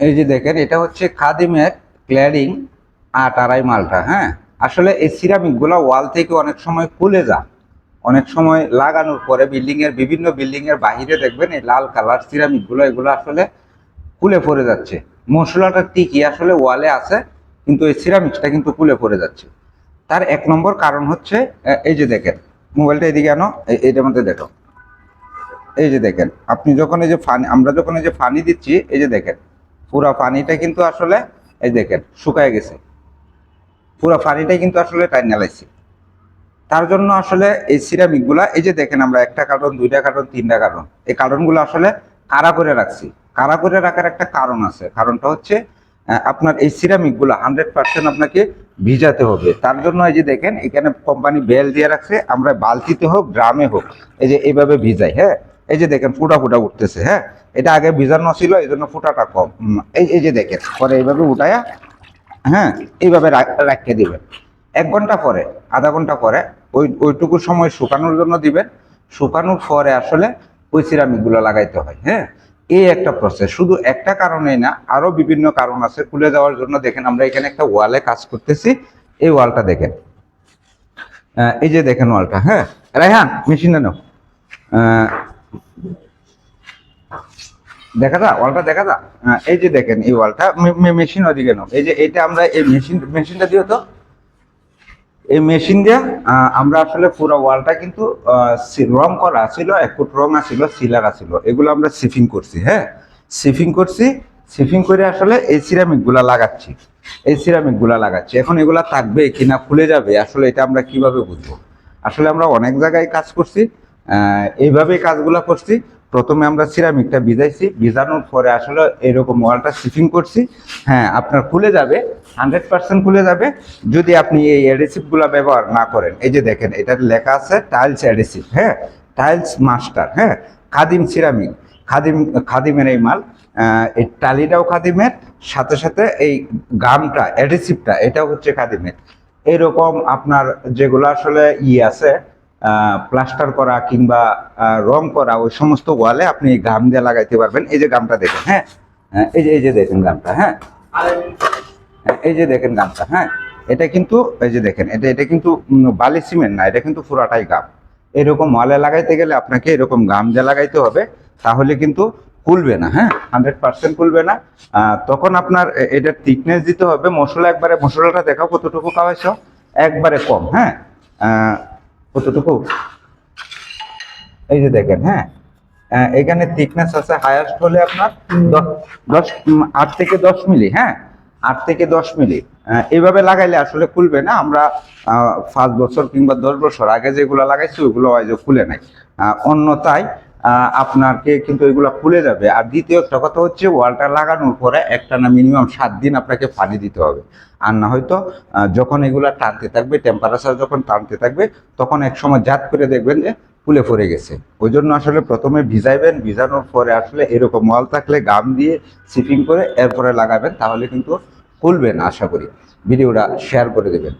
এই যে দেখেন, এটা হচ্ছে খাদিমের ক্ল্যাডিং 8 আড়াই মালটা। হ্যাঁ, আসলে এই সিরামিক গুলা ওয়াল থেকে অনেক সময় খুলে যায়। অনেক সময় লাগানোর পরে বিভিন্ন বিল্ডিং এর বাহিরে দেখবেন এই লাল কালার সিরামিক গুলো, এগুলো আসলে খুলে পড়ে যাচ্ছে। মশলাটা ঠিকই আসলে ওয়ালে আছে, কিন্তু এই সিরামিক্সটা কিন্তু খুলে পড়ে যাচ্ছে। তার 1 নম্বর কারণ হচ্ছে এই যে দেখেন, মোবাইলটা এদিকে আনো, এইটার মধ্যে দেখো। এই যে দেখেন, আপনি যখন এই যে ফানি, আমরা যখন এই যে ফানি দিচ্ছি, এই যে দেখেন পুরা পানিটা কিন্তু আসলে এই দেখেন শুকায় গেছে। পুরা পানিটাই কিন্তু আসলে টাইনা লাইছে। তার জন্য আসলে এই সিরামিক গুলা, এই যে দেখেন আমরা 1টা কার্টন, 2টা কার্টন, 3টা কার্টন, এই কার্টনগুলো আসলে কারা করে রাখছি। কারা করে রাখার একটা কারণ আছে। কারণটা হচ্ছে আপনার এই সিরামিক গুলা 100% আপনাকে ভিজাতে হবে। তার জন্য এই যে দেখেন এখানে কোম্পানি বেল দিয়ে রাখছে, আমরা বালতিতে হোক ড্রামে হোক এই যে এইভাবে ভিজাই। হ্যাঁ, এই যে দেখেন ফুটা ফুটা উঠতেছে। হ্যাঁ, এটা আগে ভিজানো ছিল, এই জন্য ফুটাটা কম। এই যে দেখেন পরে এইভাবে উঠায়া, হ্যাঁ, এইভাবে রাখতে দিবেন। 1 ঘন্টা পরে, আধা ঘন্টা পরে ওইটুকু সময় শুকানোর জন্য দিবেন। শুকানোর পরে আসলে ওই সিরামিকগুলো লাগাইতে হয়। হ্যাঁ, এই একটা প্রসেস, শুধু একটা কারণেই না, আরো বিভিন্ন কারণ আছে খুলে যাওয়ার জন্য। দেখেন আমরা এখানে একটা ওয়ালে কাজ করতেছি, এই ওয়ালটা দেখেন। এই যে দেখেন ওয়ালটা। হ্যাঁ, রায়হান মেশিনে নাও। আহ, দেখা যা ওয়ালটা, দেখা যা। এই যে দেখেন এই ওয়ালটা, মেশিন ওদিকে নাও। এই যে এটা আমরা এই মেশিনটা দিও তো। এই মেশিন দিয়ে আমরা আসলে পুরো ওয়ালটা কিন্তু রং করা ছিল, 1 ফুট রং আছিল, সিলার আছিল, এগুলো আমরা সিফিং করছি। হ্যাঁ, সিফিং করছি। সিফিং করে আসলে এই সিরামিক গুলা লাগাচ্ছি। এই সিরামিক গুলা লাগাচ্ছি। এখন এগুলা থাকবে কিনা খুলে যাবে, আসলে এটা আমরা কিভাবে বুঝবো? আসলে আমরা অনেক জায়গায় কাজ করছি, এইভাবে কাজগুলা করছি। প্রথমে আমরা সিরামিকটা ভিজাইছি, ভিজানোর পরে আসলে এরকম ওয়ালটা সিফিং করছি। হ্যাঁ, আপনার খুলে যাবে, 100% খুলে যাবে যদি আপনি এই অ্যাডিসিভ গুলা ব্যবহার না করেন। এই যে দেখেন এটার লেখা আছে টাইলস অ্যাডিসিভ। হ্যাঁ, টাইলস মাস্টার। হ্যাঁ, খাদিম সিরামিক, খাদিমের এই মাল। এই টালিটাও খাদিমের, সাথে সাথে এই গামটা অ্যাডিসিভটা এটাও হচ্ছে খাদিমের। এরকম আপনার যেগুলো আসলে আছে প্লাস্টার করা কিংবা রং করা, ওই সমস্ত ওয়ালে আপনি গাম দিয়ে লাগাইতে পারবেন। এই যে গামটা দেখেন। হ্যাঁ, এই যে দেখেন গামটা। হ্যাঁ, এই যে দেখেন গামটা। হ্যাঁ, এটা কিন্তু এই যে দেখেন, এটা কিন্তু বালি সিমেন্ট না, এটা কিন্তু পুরাটাই গাম। এরকম ওয়ালে লাগাইতে গেলে আপনাকে এরকম গাম দিয়ে লাগাইতে হবে, তাহলে কিন্তু খুলবে না। হ্যাঁ, 100% খুলবে না। তখন আপনার এটার থিকনেস দিতে হবে। মশলাটা দেখাও কতটুকু খাওয়াইছো, একবারে কম। হ্যাঁ, কতটুকু, এই যে দেখেন। হ্যাঁ, এখানে থিকনেস আছে হাইয়েস্ট হলে আপনার 8 থেকে 10 মিলি। হ্যাঁ, 8 থেকে 10 মিলি। এইভাবে লাগাইলে আসলে খুলবে না। আমরা 5 বছর কিংবা 10 বছর আগে যেগুলো লাগাইছি ওইগুলো হয়তো খুলে নাই। অন্যথায় আপনাকে কিন্তু এগুলো খুলে যাবে। আর দ্বিতীয় একটা কথা হচ্ছে, ওয়ালটা লাগানোর পরে একটানা মিনিমাম 7 দিন আপনাকে পানি দিতে হবে। আর না হয়তো যখন এগুলা টানতে থাকবে, টেম্পারেচার যখন টানতে থাকবে, তখন এক সময় জাত করে দেখবেন যে ফুলে পড়ে গেছে। ওই জন্য আসলে প্রথমে ভিজাইবেন, ভিজানোর পরে আসলে এরকম ওয়াল থাকলে গাম দিয়ে সিপিং করে এরপরে লাগাবেন, তাহলে কিন্তু খুলবে না। আশা করি ভিডিওটা শেয়ার করে দেবেন।